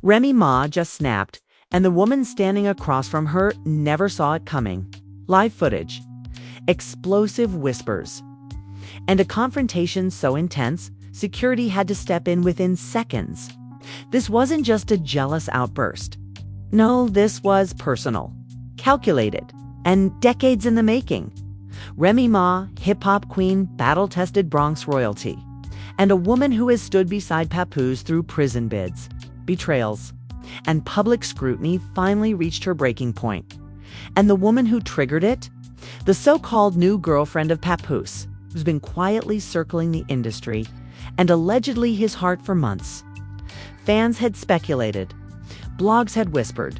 Remy Ma just snapped, and the woman standing across from her never saw it coming. Live footage, explosive whispers, and a confrontation so intense, security had to step in within seconds. This wasn't just a jealous outburst. No, this was personal, calculated, and decades in the making. Remy Ma, hip-hop queen, battle-tested Bronx royalty, and a woman who has stood beside Papoose through prison bids, betrayals, and public scrutiny finally reached her breaking point. And the woman who triggered it? The so-called new girlfriend of Papoose, who's been quietly circling the industry and allegedly his heart for months. Fans had speculated, blogs had whispered,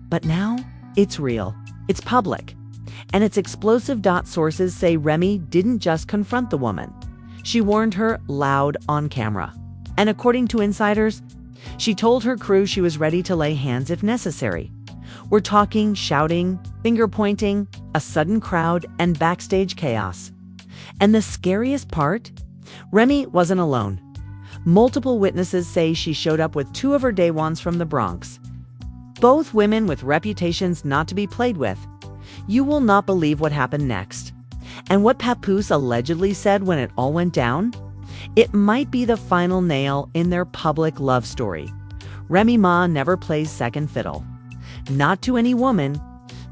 but now it's real, it's public, and its explosive. Sources say Remy didn't just confront the woman. She warned her loud on camera. And according to insiders, she told her crew she was ready to lay hands if necessary. We're talking shouting, finger pointing, a sudden crowd, and backstage chaos. And the scariest part? Remy wasn't alone. Multiple witnesses say she showed up with two of her day ones from the Bronx. Both women with reputations not to be played with. You will not believe what happened next. And what Papoose allegedly said when it all went down? It might be the final nail in their public love story. Remy Ma never plays second fiddle. Not to any woman,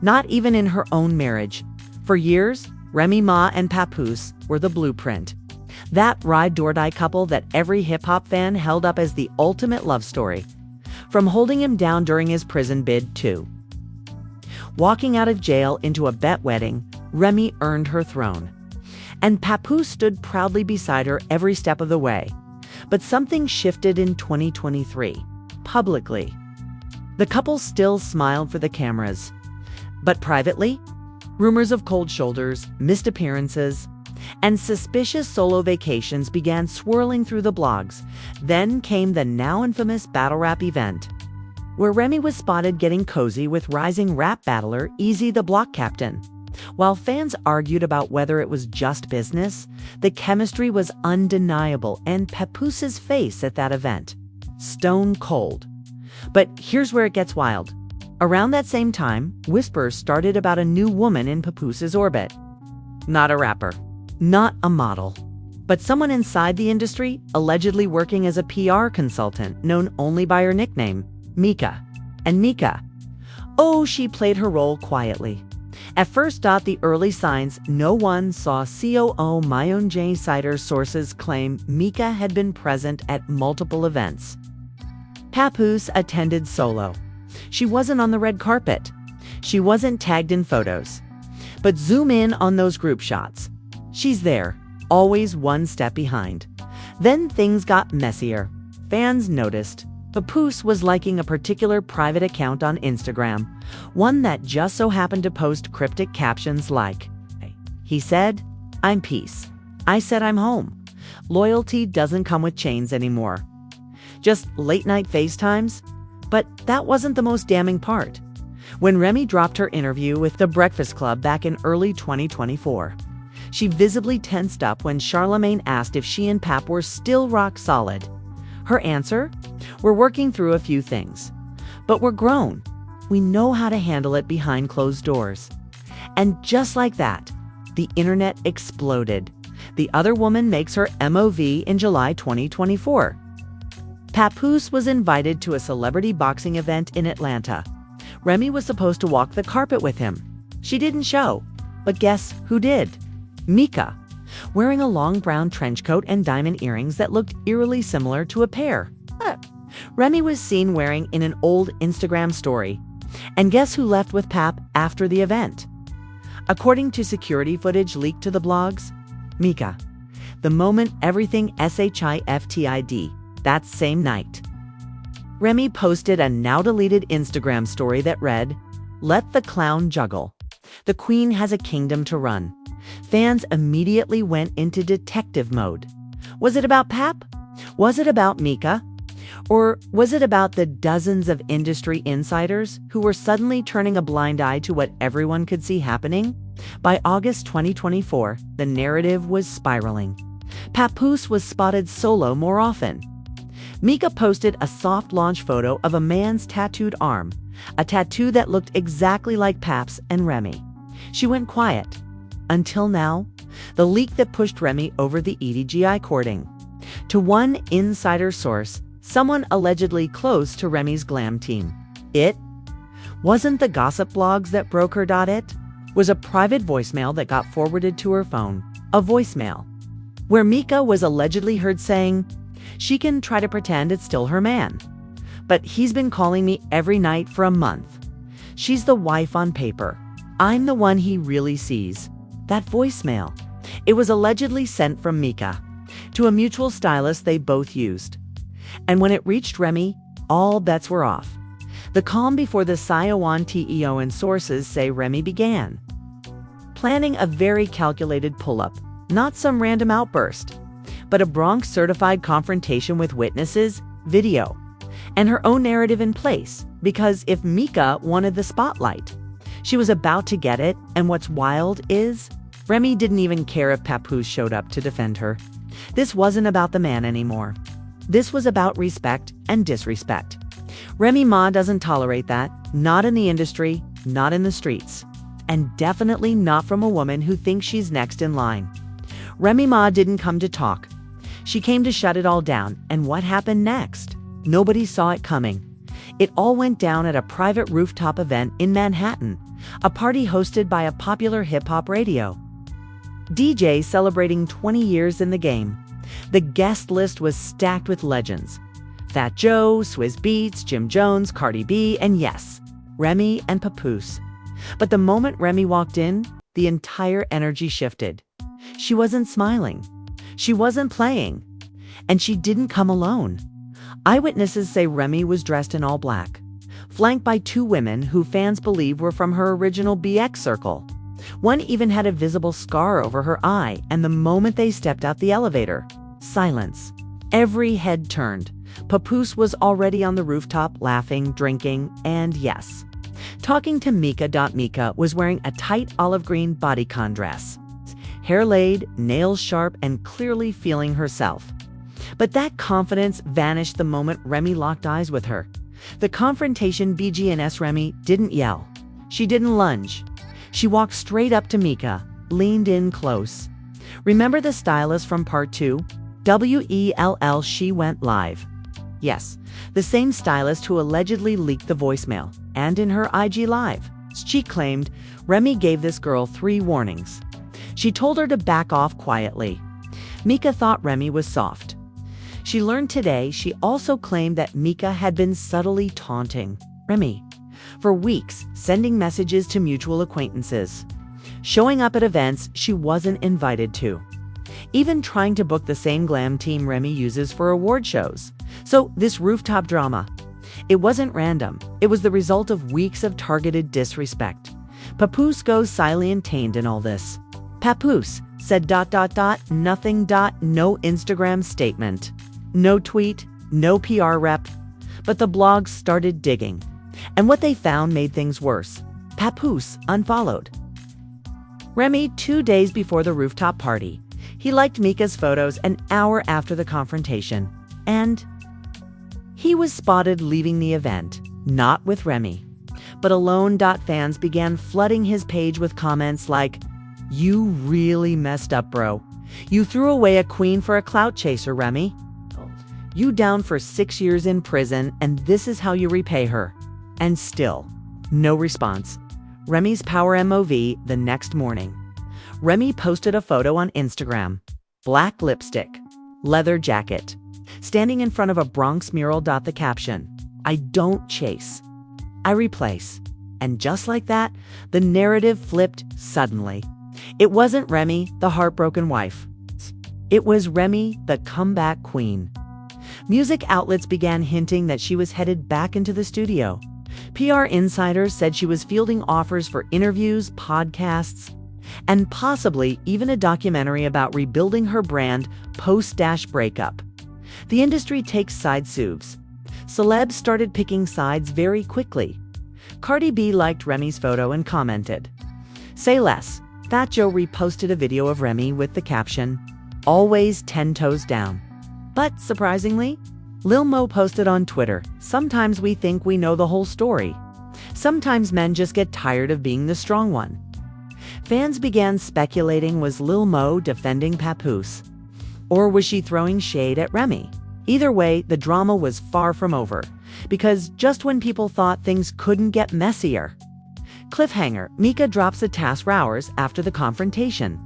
not even in her own marriage. For years, Remy Ma and Papoose were the blueprint. That ride-or-die couple that every hip-hop fan held up as the ultimate love story. From holding him down during his prison bid to walking out of jail into a bet wedding, Remy earned her throne. And Papoose stood proudly beside her every step of the way. But something shifted in 2023, publicly. The couple still smiled for the cameras. But privately, rumors of cold shoulders, missed appearances, and suspicious solo vacations began swirling through the blogs. Then came the now infamous battle rap event, where Remy was spotted getting cozy with rising rap battler Easy the Block Captain. While fans argued about whether it was just business, the chemistry was undeniable, and Papoose's face at that event, stone cold. But here's where it gets wild. Around that same time, whispers started about a new woman in Papoose's orbit. Not a rapper, not a model, but someone inside the industry, allegedly working as a PR consultant, known only by her nickname, Mika. And Mika, oh, she played her role quietly. At first, the early signs, no one saw. COO Mayon J. Sider's sources claim Mika had been present at multiple events. Papoose attended solo. She wasn't on the red carpet. She wasn't tagged in photos. But zoom in on those group shots. She's there, always one step behind. Then things got messier. Fans noticed Papoose was liking a particular private account on Instagram, one that just so happened to post cryptic captions like, "He said, I'm peace. I said I'm home. Loyalty doesn't come with chains anymore." Just late-night FaceTimes? But that wasn't the most damning part. When Remy dropped her interview with The Breakfast Club back in early 2024, she visibly tensed up when Charlemagne asked if she and Pap were still rock solid. Her answer? We're working through a few things. But we're grown. We know how to handle it behind closed doors. And just like that, the internet exploded. The other woman makes her MOV in July 2024. Papoose was invited to a celebrity boxing event in Atlanta. Remy was supposed to walk the carpet with him. She didn't show. But guess who did? Mika, wearing a long brown trench coat and diamond earrings that looked eerily similar to a pair. Remy was seen wearing in an old Instagram story. And guess who left with Pap after the event? According to security footage leaked to the blogs, Mika. The moment everything SHIFTID, that same night. Remy posted a now-deleted Instagram story that read, "Let the clown juggle. The queen has a kingdom to run." Fans immediately went into detective mode. Was it about Pap? Was it about Mika? Or was it about the dozens of industry insiders who were suddenly turning a blind eye to what everyone could see happening? By August 2024, the narrative was spiraling. Papoose was spotted solo more often. Mika posted a soft launch photo of a man's tattooed arm, a tattoo that looked exactly like Pap's and Remy. She went quiet. Until now, the leak that pushed Remy over the EDGI courting. To one insider source, someone allegedly close to Remy's glam team, it wasn't the gossip blogs that broke her. It was a private voicemail that got forwarded to her phone, a voicemail where Mika was allegedly heard saying, "She can try to pretend it's still her man, but he's been calling me every night for a month. She's the wife on paper. I'm the one he really sees." That voicemail, it was allegedly sent from Mika to a mutual stylist they both used. And when it reached Remy, all bets were off. The calm before the Siowan TEO and sources say Remy began planning a very calculated pull-up, not some random outburst, but a Bronx-certified confrontation with witnesses, video, and her own narrative in place, because if Mika wanted the spotlight, she was about to get it. And what's wild is, Remy didn't even care if Papoose showed up to defend her. This wasn't about the man anymore. This was about respect and disrespect. Remy Ma doesn't tolerate that, not in the industry, not in the streets, and definitely not from a woman who thinks she's next in line. Remy Ma didn't come to talk. She came to shut it all down, and what happened next? Nobody saw it coming. It all went down at a private rooftop event in Manhattan, a party hosted by a popular hip-hop radio DJ celebrating 20 years in the game. The guest list was stacked with legends. Fat Joe, Swizz Beatz, Jim Jones, Cardi B, and yes, Remy and Papoose. But the moment Remy walked in, the entire energy shifted. She wasn't smiling. She wasn't playing. And she didn't come alone. Eyewitnesses say Remy was dressed in all black, flanked by two women who fans believe were from her original BX circle. One even had a visible scar over her eye, and the moment they stepped out the elevator, silence. Every head turned. Papoose was already on the rooftop, laughing, drinking, and yes, talking to Mika. Mika was wearing a tight olive green bodycon dress, hair laid, nails sharp, and clearly feeling herself. But that confidence vanished the moment Remy locked eyes with her. The confrontation BGNS. Remy didn't yell. She didn't lunge. She walked straight up to Mika, leaned in close. Remember the stylist from part 2? WELL, she went live. Yes, the same stylist who allegedly leaked the voicemail. And in her IG Live, she claimed Remy gave this girl 3 warnings. She told her to back off quietly. Mika thought Remy was soft. She learned today she also claimed that Mika had been subtly taunting Remy for weeks, sending messages to mutual acquaintances, showing up at events she wasn't invited to, even trying to book the same glam team Remy uses for award shows. So this rooftop drama, it wasn't random. It was the result of weeks of targeted disrespect. Papoose goes silent in all this. Papoose said ... nothing ... no Instagram statement, no tweet, no PR rep. But the blogs started digging. And what they found made things worse. Papoose unfollowed Remy 2 days before the rooftop party. He liked Mika's photos an hour after the confrontation. And he was spotted leaving the event, not with Remy, but alone. Fans began flooding his page with comments like, "You really messed up, bro. You threw away a queen for a clout chaser, Remy. You down for 6 years in prison, and this is how you repay her." And still, no response. Remy's power MOV the next morning. Remy posted a photo on Instagram. Black lipstick, leather jacket, standing in front of a Bronx mural. The caption, "I don't chase, I replace." And just like that, the narrative flipped suddenly. It wasn't Remy, the heartbroken wife. It was Remy, the comeback queen. Music outlets began hinting that she was headed back into the studio. PR insiders said she was fielding offers for interviews, podcasts, and possibly even a documentary about rebuilding her brand post-breakup. The industry takes side moves. Celebs started picking sides very quickly. Cardi B liked Remy's photo and commented, "Say less." Fat Joe reposted a video of Remy with the caption, "Always 10 toes down." But surprisingly, Lil Mo posted on Twitter, "Sometimes we think we know the whole story. Sometimes men just get tired of being the strong one." Fans began speculating, was Lil Mo defending Papoose? Or was she throwing shade at Remy? Either way, the drama was far from over, because just when people thought things couldn't get messier. Cliffhanger, Mika drops a task hours after the confrontation.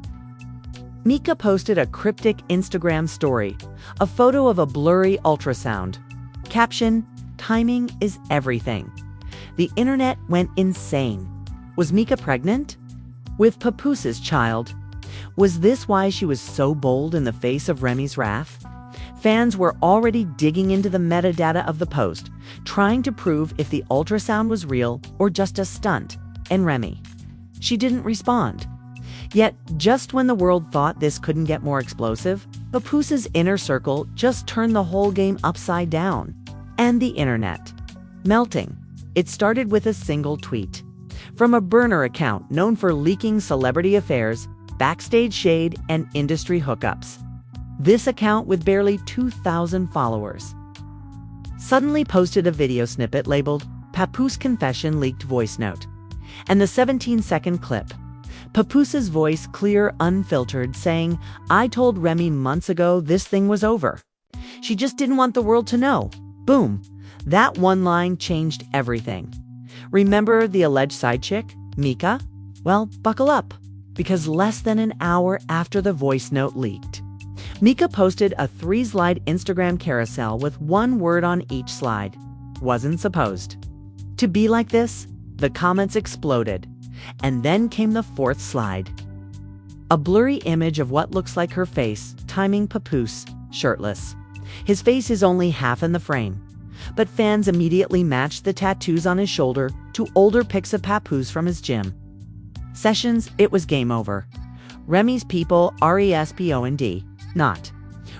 Mika posted a cryptic Instagram story, a photo of a blurry ultrasound. Caption, "Timing is everything." The internet went insane. Was Mika pregnant? With Papoose's child? Was this why she was so bold in the face of Remy's wrath? Fans were already digging into the metadata of the post, trying to prove if the ultrasound was real or just a stunt. And Remy? She didn't respond. Yet, just when the world thought this couldn't get more explosive, Papoose's inner circle just turned the whole game upside down. And the internet. Melting. It started with a single tweet. From a burner account known for leaking celebrity affairs, backstage shade, and industry hookups. This account, with barely 2,000 followers, suddenly posted a video snippet labeled "Papoose Confession Leaked Voice Note." And the 17-second clip. Papoose's voice, clear, unfiltered, saying, "I told Remy months ago this thing was over. She just didn't want the world to know." Boom. That one line changed everything. Remember the alleged side chick, Mika? Well, buckle up, because less than an hour after the voice note leaked, Mika posted a 3-slide Instagram carousel with one word on each slide. Wasn't supposed to be like this. The comments exploded. And then came the 4th slide. A blurry image of what looks like her face, timing Papoose, shirtless. His face is only half in the frame. But fans immediately matched the tattoos on his shoulder to older pics of Papoose from his gym sessions. It was game over. Remy's people, RESPOND, not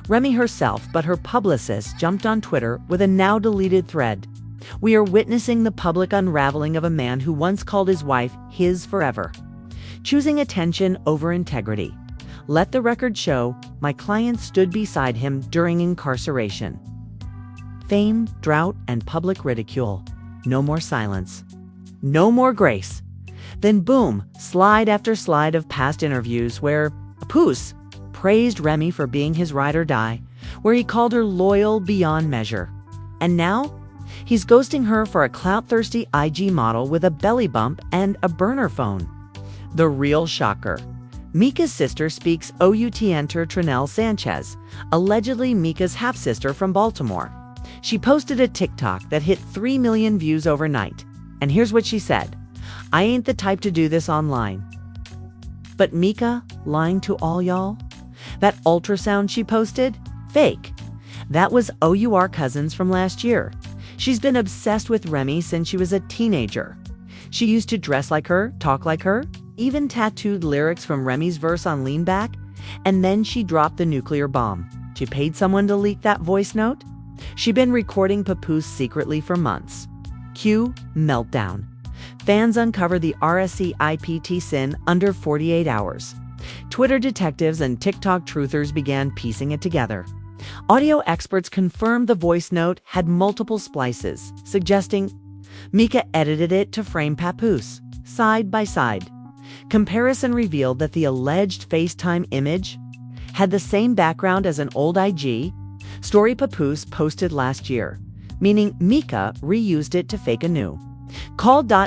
Remy herself, but her publicist, jumped on Twitter with a now-deleted thread. "We are witnessing the public unraveling of a man who once called his wife his forever, choosing attention over integrity. Let the record show, my client stood beside him during incarceration." Fame, drought, and public ridicule. No more silence. No more grace. Then boom, slide after slide of past interviews where Papoose praised Remy for being his ride or die, where he called her loyal beyond measure. And now, he's ghosting her for a clout-thirsty IG model with a belly bump and a burner phone. The real shocker. Mika's sister speaks out. Enter Trinell Sanchez, allegedly Mika's half-sister from Baltimore. She posted a TikTok that hit 3 million views overnight. And here's what she said. "I ain't the type to do this online." But Mika, lying to all y'all? That ultrasound she posted? Fake. That was our cousins from last year. She's been obsessed with Remy since she was a teenager. She used to dress like her, talk like her, even tattooed lyrics from Remy's verse on Lean Back, and then she dropped the nuclear bomb. She paid someone to leak that voice note? She'd been recording Papoose secretly for months. Cue meltdown. Fans uncover the RSCIPT sin under 48 hours. Twitter detectives and TikTok truthers began piecing it together. Audio experts confirmed the voice note had multiple splices, suggesting Mika edited it to frame Papoose, side by side. Comparison revealed that the alleged FaceTime image had the same background as an old IG story Papoose posted last year, meaning Mika reused it to fake a new.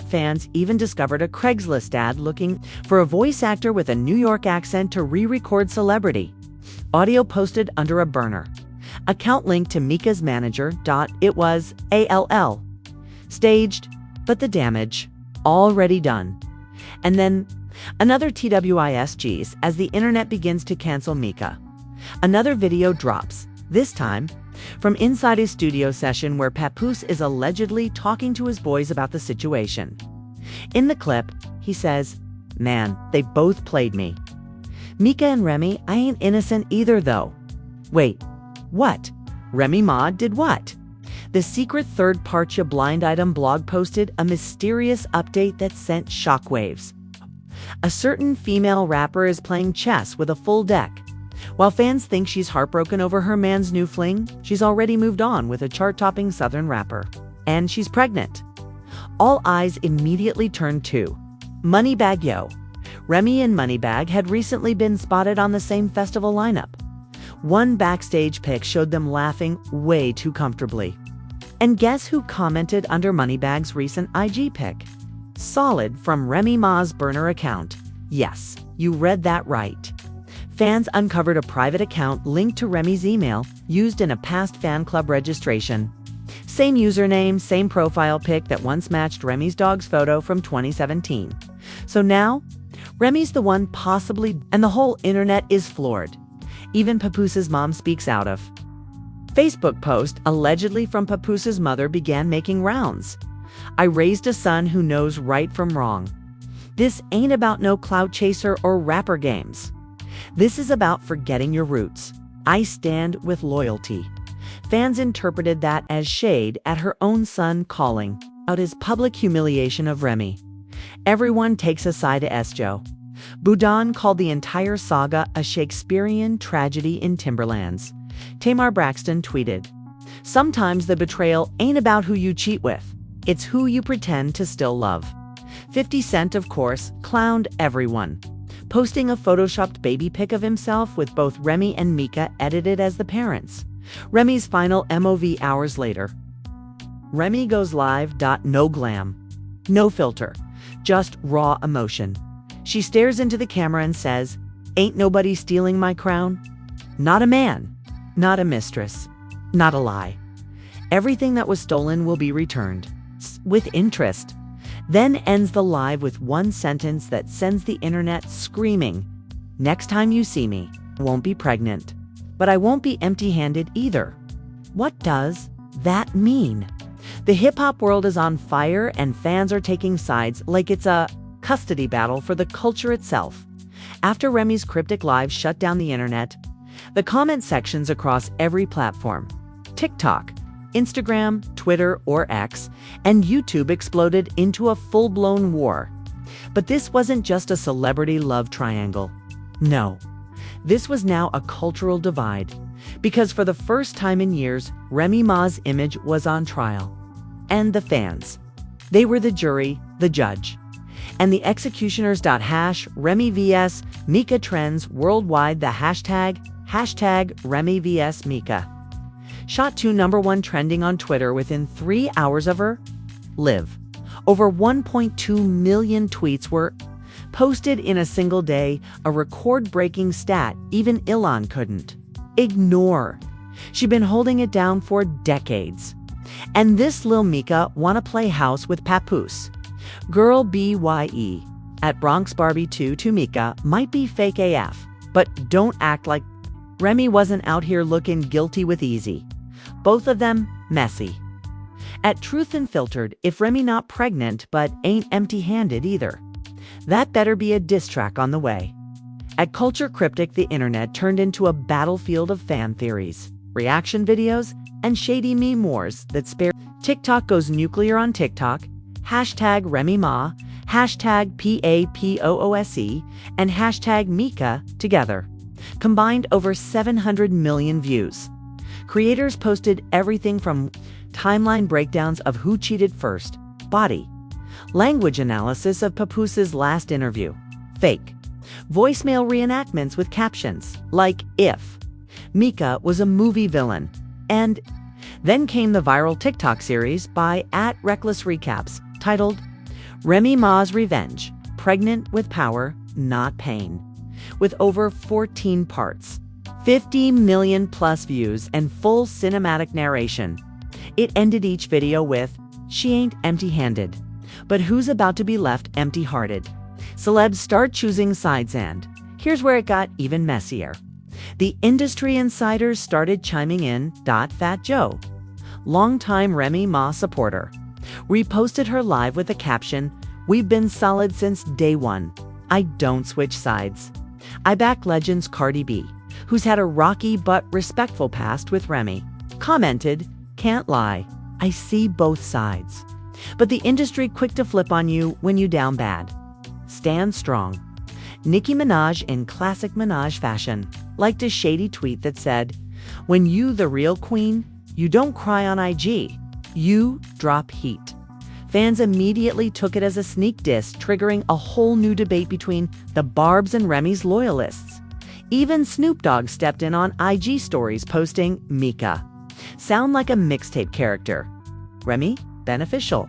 Fans even discovered a Craigslist ad looking for a voice actor with a New York accent to re-record Celebrity. Audio posted under a burner. Account linked to Mika's manager. It was ALL. Staged, but the damage already done. And then another TWISGs as the internet begins to cancel Mika. Another video drops, this time from inside his studio session where Papoose is allegedly talking to his boys about the situation. In the clip, he says, "Man, they both played me. Mika and Remy, I ain't innocent either though." Wait, what? Remy Ma did what? The secret third Parcha blind item blog posted a mysterious update that sent shockwaves. A certain female rapper is playing chess with a full deck. While fans think she's heartbroken over her man's new fling, she's already moved on with a chart-topping Southern rapper. And she's pregnant. All eyes immediately turned to Moneybagg Yo. Remy and Moneybagg had recently been spotted on the same festival lineup. One backstage pic showed them laughing way too comfortably. And guess who commented under Moneybagg's recent IG pic? Solid from Remy Ma's burner account. Yes, you read that right. Fans uncovered a private account linked to Remy's email used in a past fan club registration. Same username, same profile pic that once matched Remy's dog's photo from 2017. So now, Remy's the one possibly, and the whole internet is floored. Even Papoose's mom speaks out of. Facebook post allegedly from Papoose's mother began making rounds. I raised a son who knows right from wrong. This ain't about no clout chaser or rapper games. This is about forgetting your roots. I stand with loyalty. Fans interpreted that as shade at her own son, calling out his public humiliation of Remy. Everyone takes a side to Joe. Boudin called the entire saga a Shakespearean tragedy in Timberlands. Tamar Braxton tweeted, "Sometimes the betrayal ain't about who you cheat with. It's who you pretend to still love." 50 Cent, of course, clowned everyone, posting a photoshopped baby pic of himself with both Remy and Mika edited as the parents. Remy's final MOV hours later. Remy goes live. No glam, no filter, just raw emotion. She stares into the camera and says, "Ain't nobody stealing my crown. Not a man, not a mistress, not a lie. Everything that was stolen will be returned, with interest." Then ends the live with one sentence that sends the internet screaming, "Next time you see me, I won't be pregnant. But I won't be empty-handed either." What does that mean? The hip-hop world is on fire and fans are taking sides like it's a custody battle for the culture itself. After Remy's cryptic live shut down the internet, the comment sections across every platform, TikTok, Instagram, Twitter, or X, and YouTube exploded into a full-blown war. But this wasn't just a celebrity love triangle. No. This was now a cultural divide, because for the first time in years, Remy Ma's image was on trial. And the fans. They were the jury, the judge. And the executioners. Remy vs. Mika trends worldwide. The hashtag Remy vs. Mika. Shot to #1 trending on Twitter within 3 hours of her live. Over 1.2 million tweets were posted in a single day, a record-breaking stat even Elon couldn't ignore. She'd been holding it down for decades. And this lil Mika wanna play house with Papoose. Girl BYE at Bronx Barbie 2 to Mika might be fake AF, but don't act like Remy wasn't out here looking guilty with easy. Both of them messy. At Truth Unfiltered, if Remy not pregnant but ain't empty-handed either. That better be a diss track on the way. At Culture Cryptic, the internet turned into a battlefield of fan theories, reaction videos, and shady meme wars that spare. TikTok goes nuclear on TikTok, hashtag Remy Ma, hashtag PAPOOSE, and hashtag Mika together. Combined over 700 million views. Creators posted everything from timeline breakdowns of who cheated first, body, language analysis of Papoose's last interview, fake, voicemail reenactments with captions like if Mika was a movie villain, and then came the viral TikTok series by @RecklessRecaps titled Remy Ma's Revenge, Pregnant with Power, Not Pain, with over 14 parts, 50 million plus views, and full cinematic narration. It ended each video with, "She ain't empty-handed, but who's about to be left empty-hearted?" Celebs start choosing sides, and here's where it got even messier. The industry insiders started chiming in. Fat Joe, longtime Remy Ma supporter, reposted her live with the caption, "We've been solid since day one. I don't switch sides. I back legends." Cardi B, who's had a rocky but respectful past with Remy, commented, "Can't lie, I see both sides. But the industry quick to flip on you when you down bad. Stand strong." Nicki Minaj in classic Minaj fashion liked a shady tweet that said, "When you, the real queen, you don't cry on IG, you drop heat." Fans immediately took it as a sneak diss, triggering a whole new debate between the Barb's and Remy's loyalists. Even Snoop Dogg stepped in on IG stories, posting, "Mika, sound like a mixtape character. Remy, beneficial."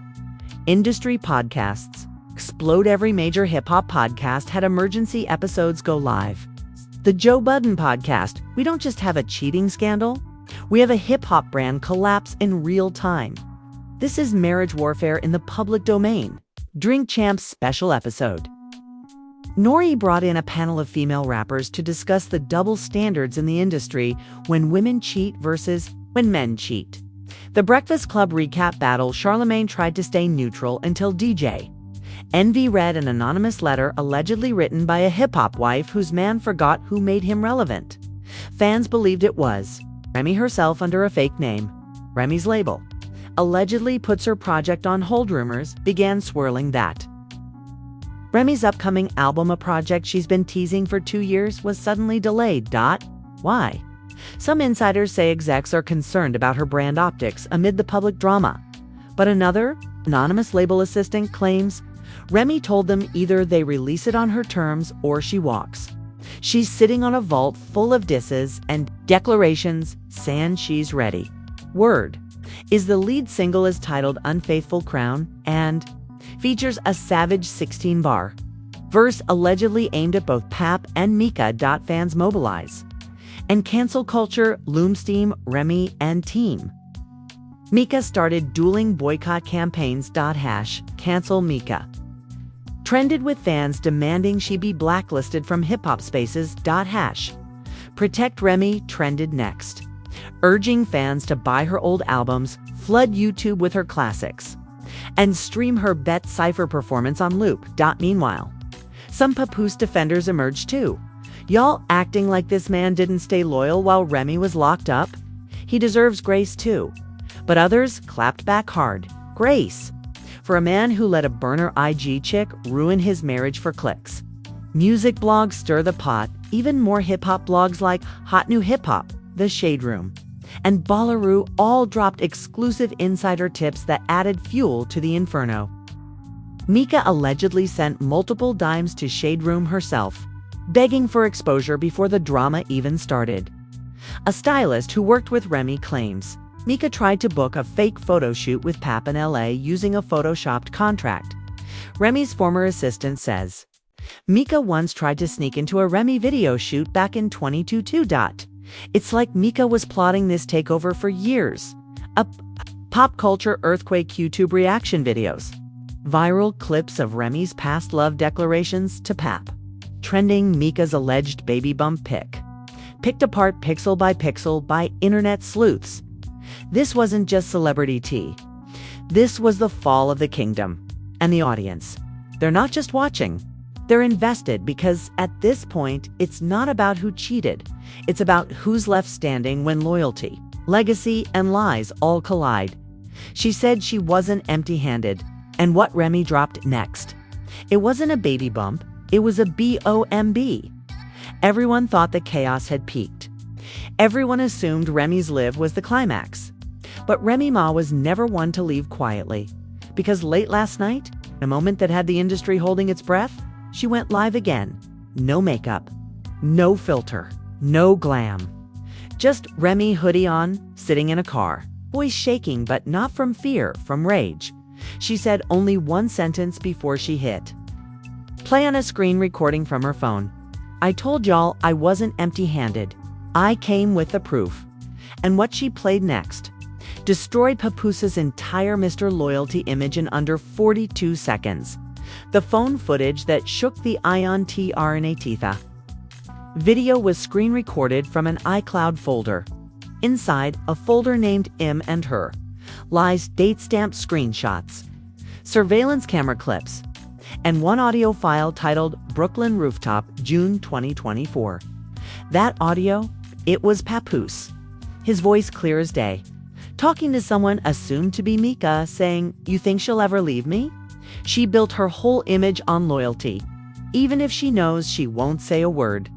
Industry podcasts. Explode. Every major hip-hop podcast had emergency episodes go live. The Joe Budden podcast, we don't just have a cheating scandal, we have a hip-hop brand collapse in real time. This is marriage warfare in the public domain. Drink Champs special episode. Nori brought in a panel of female rappers to discuss the double standards in the industry when women cheat versus when men cheat. The Breakfast Club recap battle, Charlemagne tried to stay neutral until DJ Envy read an anonymous letter allegedly written by a hip-hop wife whose man forgot who made him relevant. Fans believed it was Remy herself under a fake name. Remy's label allegedly puts her project on hold. Rumors began swirling that Remy's upcoming album, a project she's been teasing for 2 years, was suddenly delayed. Why? Some insiders say execs are concerned about her brand optics amid the public drama. But another, anonymous label assistant, claims Remy told them either they release it on her terms or she walks. She's sitting on a vault full of disses and declarations saying she's ready. Word is the lead single is titled Unfaithful Crown and features a savage 16-bar verse allegedly aimed at both Pap and Mika. Fans mobilize. And cancel culture looms. Team Remy and team Mika started dueling boycott campaigns. Cancel Mika trended with fans demanding she be blacklisted from hip-hop spaces. Protect Remy trended next, urging fans to buy her old albums, flood YouTube with her classics, and stream her Bet Cypher performance on loop. Meanwhile, some Papoose defenders emerged too. Y'all acting like this man didn't stay loyal while Remy was locked up? He deserves grace too. But others clapped back hard. Grace for a man who let a burner IG chick ruin his marriage for clicks. Music blogs stir the pot. Even more hip-hop blogs like Hot New Hip Hop, The Shade Room, and Ballaroo all dropped exclusive insider tips that added fuel to the inferno. Mika allegedly sent multiple dimes to Shade Room herself, begging for exposure before the drama even started. A stylist who worked with Remy claims Mika tried to book a fake photo shoot with Pap in LA using a photoshopped contract. Remy's former assistant says Mika once tried to sneak into a Remy video shoot back in 2022. It's like Mika was plotting this takeover for years. Pop culture earthquake. YouTube reaction videos. Viral clips of Remy's past love declarations to Pap. Trending Mika's alleged baby bump pic. Picked apart pixel by internet sleuths. This wasn't just celebrity tea. This was the fall of the kingdom. And the audience, they're not just watching. They're invested because at this point, it's not about who cheated. It's about who's left standing when loyalty, legacy, and lies all collide. She said she wasn't empty-handed. And what Remy dropped next? It wasn't a baby bump. It was a BOMB. Everyone thought the chaos had peaked. Everyone assumed Remy's live was the climax. But Remy Ma was never one to leave quietly. Because late last night, a moment that had the industry holding its breath, she went live again. No makeup, no filter, no glam. Just Remy hoodie on, sitting in a car, voice shaking but not from fear, from rage. She said only one sentence before she hit play on a screen recording from her phone. I told y'all I wasn't empty-handed. I came with the proof. And what she played next destroyed Papoose's entire Mr. Loyalty image in under 42 seconds. The phone footage that shook the Ion tRNA Tetha. Video was screen recorded from an iCloud folder. Inside, a folder named Im and Her lies date-stamped screenshots, surveillance camera clips, and one audio file titled Brooklyn Rooftop, June 2024. That audio, it was Papoose. His voice clear as day, talking to someone assumed to be Mika, saying, "You think she'll ever leave me?" She built her whole image on loyalty, even if she knows she won't say a word.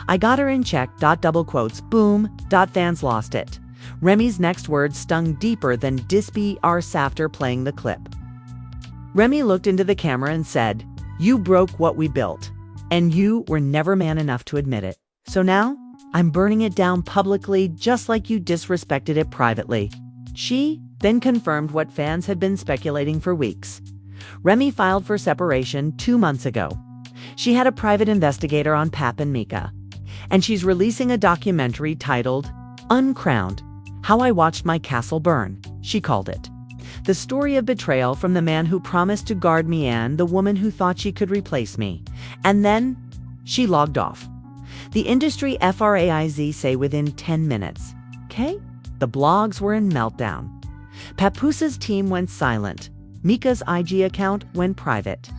I got her in check, double quotes, boom, fans lost it. Remy's next words stung deeper than Dispy arse after playing the clip. Remy looked into the camera and said, "You broke what we built, and you were never man enough to admit it. So now, I'm burning it down publicly just like you disrespected it privately." She then confirmed what fans had been speculating for weeks. Remy filed for separation 2 months ago. She had a private investigator on Pap and Mika, and she's releasing a documentary titled Uncrowned: How I Watched My Castle Burn, she called it. The story of betrayal from the man who promised to guard me and the woman who thought she could replace me. And then she logged off. The industry FRAIZ say within 10 minutes. Okay? The blogs were in meltdown. Papoose's team went silent. Mika's IG account went private.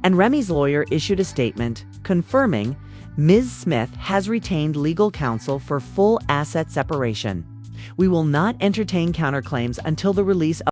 And Remy's lawyer issued a statement confirming Ms. Smith has retained legal counsel for full asset separation. We will not entertain counterclaims until the release of